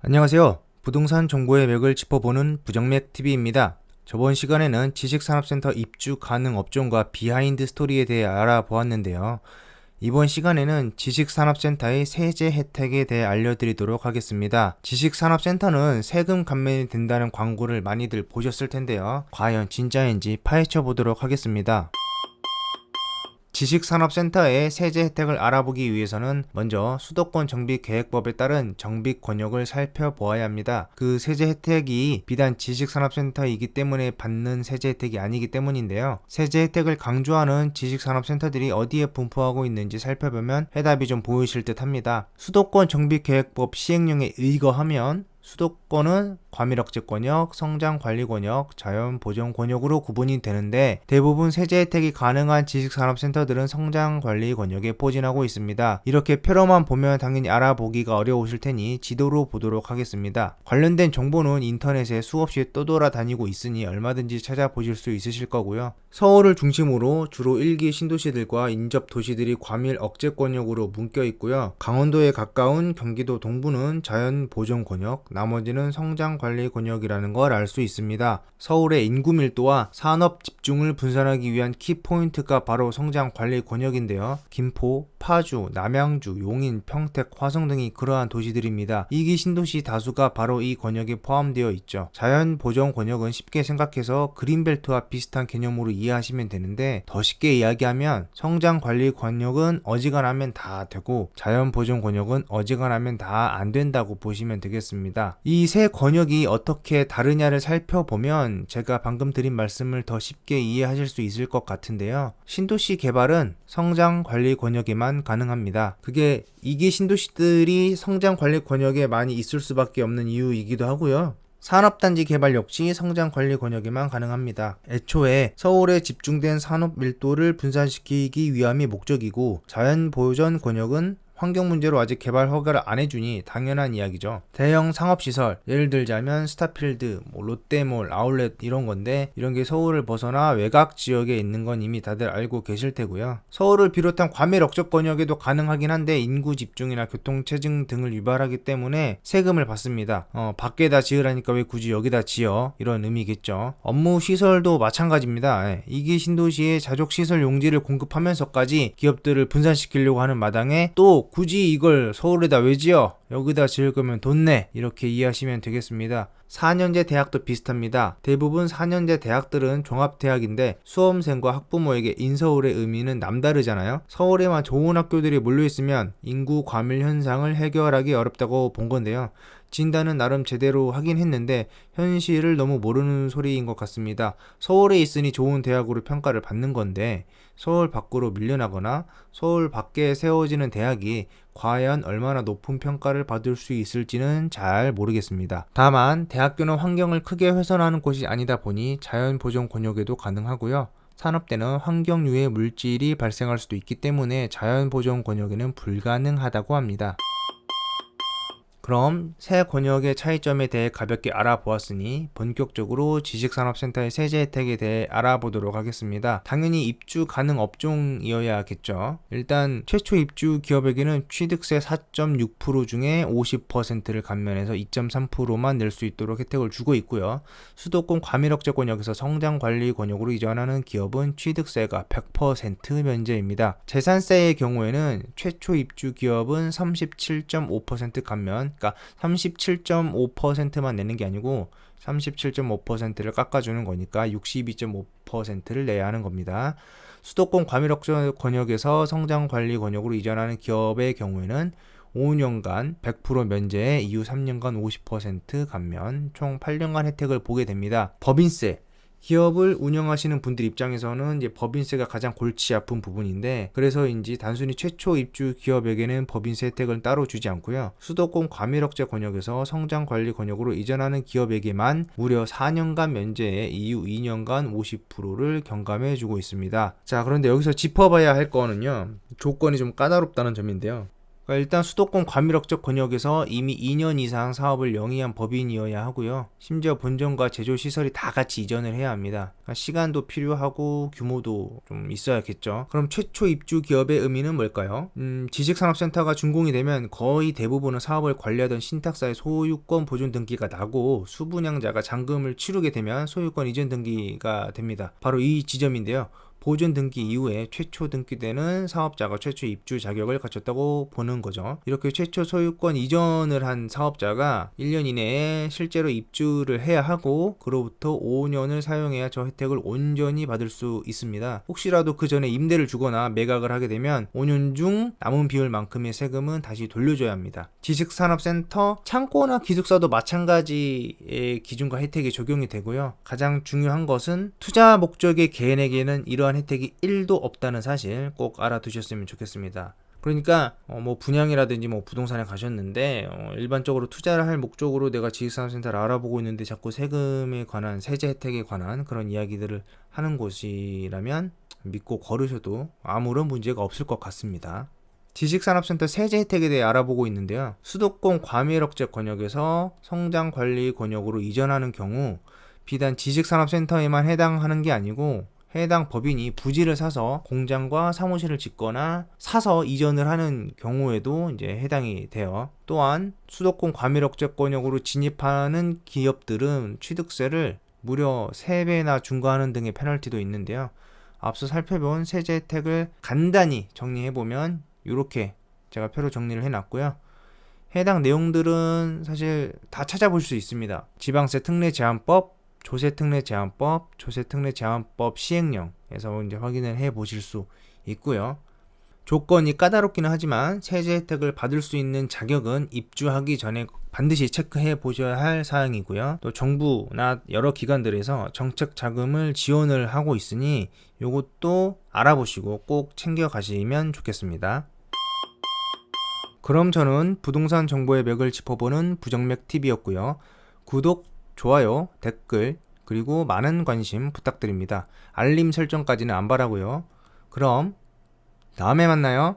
안녕하세요. 부동산 정보의 맥을 짚어보는 부정맥TV입니다. 저번 시간에는 지식산업센터 입주 가능 업종과 비하인드 스토리에 대해 알아보았는데요. 이번 시간에는 지식산업센터의 세제 혜택에 대해 알려드리도록 하겠습니다. 지식산업센터는 세금 감면이 된다는 광고를 많이들 보셨을 텐데요. 과연 진짜인지 파헤쳐 보도록 하겠습니다. 지식산업센터의 세제 혜택을 알아보기 위해서는 먼저 수도권 정비계획법에 따른 정비 권역을 살펴보아야 합니다. 그 세제 혜택이 비단 지식산업센터이기 때문에 받는 세제 혜택이 아니기 때문인데요. 세제 혜택을 강조하는 지식산업센터들이 어디에 분포하고 있는지 살펴보면 해답이 좀 보이실 듯 합니다. 수도권 정비계획법 시행령에 의거하면 수도권은 과밀억제권역, 성장관리권역, 자연보전권역으로 구분이 되는데 대부분 세제 혜택이 가능한 지식산업센터들은 성장관리권역에 포진하고 있습니다. 이렇게 표로만 보면 당연히 알아보기가 어려우실 테니 지도로 보도록 하겠습니다. 관련된 정보는 인터넷에 수없이 떠돌아다니고 있으니 얼마든지 찾아보실 수 있으실 거고요. 서울을 중심으로 주로 1기 신도시들과 인접 도시들이 과밀억제권역으로 묶여 있고요. 강원도에 가까운 경기도 동부는 자연보전권역, 나머지는 성장관리권역이라는 걸 알 수 있습니다. 서울의 인구 밀도와 산업 집중을 분산하기 위한 키포인트가 바로 성장관리권역인데요. 김포, 파주, 남양주, 용인, 평택, 화성 등이 그러한 도시들입니다. 2기 신도시 다수가 바로 이 권역에 포함되어 있죠. 자연보전권역은 쉽게 생각해서 그린벨트와 비슷한 개념으로 이해하시면 되는데 더 쉽게 이야기하면 성장관리권역은 어지간하면 다 되고 자연보전권역은 어지간하면 다 안 된다고 보시면 되겠습니다. 이 세 권역이 어떻게 다르냐를 살펴보면 제가 방금 드린 말씀을 더 쉽게 이해하실 수 있을 것 같은데요. 신도시 개발은 성장관리 권역에만 가능합니다. 그게 2기 신도시들이 성장관리 권역에 많이 있을 수밖에 없는 이유이기도 하고요. 산업단지 개발 역시 성장관리 권역에만 가능합니다. 애초에 서울에 집중된 산업 밀도를 분산시키기 위함이 목적이고 자연보전 권역은 환경 문제로 아직 개발 허가를 안 해주니 당연한 이야기죠. 대형 상업시설, 예를 들자면 스타필드, 롯데몰, 아울렛 이런 건데 이런 게 서울을 벗어나 외곽 지역에 있는 건 이미 다들 알고 계실 테고요. 서울을 비롯한 과밀억제 권역에도 가능하긴 한데 인구 집중이나 교통체증 등을 유발하기 때문에 세금을 받습니다. 밖에다 지으라니까 왜 굳이 여기다 지어? 이런 의미겠죠. 업무 시설도 마찬가지입니다. 이기 신도시에 자족시설 용지를 공급하면서까지 기업들을 분산시키려고 하는 마당에 또 굳이 이걸 서울에다 왜 지어? 여기다 지을 거면 돈 내. 이렇게 이해하시면 되겠습니다. 4년제 대학도 비슷합니다. 대부분 4년제 대학들은 종합대학인데 수험생과 학부모에게 인서울의 의미는 남다르잖아요. 서울에만 좋은 학교들이 몰려있으면 인구 과밀 현상을 해결하기 어렵다고 본 건데요. 진단은 나름 제대로 하긴 했는데 현실을 너무 모르는 소리인 것 같습니다. 서울에 있으니 좋은 대학으로 평가를 받는 건데 서울 밖으로 밀려나거나 서울 밖에 세워지는 대학이 과연 얼마나 높은 평가를 받을 수 있을지는 잘 모르겠습니다. 다만 대학교는 환경을 크게 훼손하는 곳이 아니다 보니 자연보전 권역에도 가능하고요. 산업대는 환경유해 물질이 발생할 수도 있기 때문에 자연보전 권역에는 불가능하다고 합니다. 그럼 세 권역의 차이점에 대해 가볍게 알아보았으니 본격적으로 지식산업센터의 세제 혜택에 대해 알아보도록 하겠습니다. 당연히 입주 가능 업종이어야겠죠. 일단 최초 입주 기업에게는 취득세 4.6% 중에 50%를 감면해서 2.3%만 낼 수 있도록 혜택을 주고 있고요. 수도권 과밀억제 권역에서 성장관리 권역으로 이전하는 기업은 취득세가 100% 면제입니다. 재산세의 경우에는 최초 입주 기업은 37.5% 감면, 그러니까 37.5%만 내는 게 아니고 37.5%를 깎아주는 거니까 62.5%를 내야 하는 겁니다. 수도권 과밀억제 권역에서 성장관리 권역으로 이전하는 기업의 경우에는 5년간 100% 면제에 이후 3년간 50% 감면, 총 8년간 혜택을 보게 됩니다. 법인세, 기업을 운영하시는 분들 입장에서는 이제 법인세가 가장 골치 아픈 부분인데 그래서인지 단순히 최초 입주 기업에게는 법인세 혜택을 따로 주지 않고요. 수도권 과밀억제 권역에서 성장관리 권역으로 이전하는 기업에게만 무려 4년간 면제에 이후 2년간 50%를 경감해 주고 있습니다. 자, 그런데 여기서 짚어봐야 할 거는요. 조건이 좀 까다롭다는 점인데요. 그러니까 일단 수도권 과밀억적 권역에서 이미 2년 이상 사업을 영위한 법인이어야 하고요. 심지어 본점과 제조 시설이 다 같이 이전을 해야 합니다. 그러니까 시간도 필요하고 규모도 좀 있어야겠죠. 그럼 최초 입주 기업의 의미는 뭘까요? 지식산업센터가 준공이 되면 거의 대부분은 사업을 관리하던 신탁사의 소유권 보존 등기가 나고 수분양자가 잔금을 치르게 되면 소유권 이전 등기가 됩니다. 바로 이 지점인데요. 보존 등기 이후에 최초 등기되는 사업자가 최초 입주 자격을 갖췄다고 보는 거죠. 이렇게 최초 소유권 이전을 한 사업자가 1년 이내에 실제로 입주를 해야 하고 그로부터 5년을 사용해야 저 혜택을 온전히 받을 수 있습니다. 혹시라도 그 전에 임대를 주거나 매각을 하게 되면 5년 중 남은 비율만큼의 세금은 다시 돌려줘야 합니다. 지식산업센터 창고나 기숙사도 마찬가지의 기준과 혜택이 적용이 되고요. 가장 중요한 것은 투자 목적의 개인에게는 이러한 혜택이 1도 없다는 사실 꼭 알아두셨으면 좋겠습니다. 그러니까 뭐 분양이라든지 뭐 부동산에 가셨는데 일반적으로 투자를 할 목적으로 내가 지식산업센터를 알아보고 있는데 자꾸 세금에 관한 세제 혜택에 관한 그런 이야기들을 하는 곳이라면 믿고 걸으셔도 아무런 문제가 없을 것 같습니다. 지식산업센터 세제 혜택에 대해 알아보고 있는데요. 수도권 과밀억제 권역에서 성장관리 권역으로 이전하는 경우 비단 지식산업센터에만 해당하는 게 아니고 해당 법인이 부지를 사서 공장과 사무실을 짓거나 사서 이전을 하는 경우에도 이제 해당이 돼요. 또한 수도권 과밀억제권역으로 진입하는 기업들은 취득세를 무려 3배나 중과하는 등의 페널티도 있는데요. 앞서 살펴본 세제 혜택을 간단히 정리해보면 이렇게 제가 표로 정리를 해놨고요. 해당 내용들은 사실 다 찾아볼 수 있습니다. 지방세 특례 제한법, 조세특례제한법, 조세특례제한법 시행령에서 이제 확인을 해 보실 수 있고요. 조건이 까다롭기는 하지만 세제 혜택을 받을 수 있는 자격은 입주하기 전에 반드시 체크해 보셔야 할 사항이고요. 또 정부나 여러 기관들에서 정책 자금을 지원을 하고 있으니 이것도 알아보시고 꼭 챙겨 가시면 좋겠습니다. 그럼 저는 부동산 정보의 맥을 짚어보는 부정맥 TV였고요. 구독, 좋아요, 댓글, 그리고 많은 관심 부탁드립니다. 알림 설정까지는 안 바라고요. 그럼 다음에 만나요.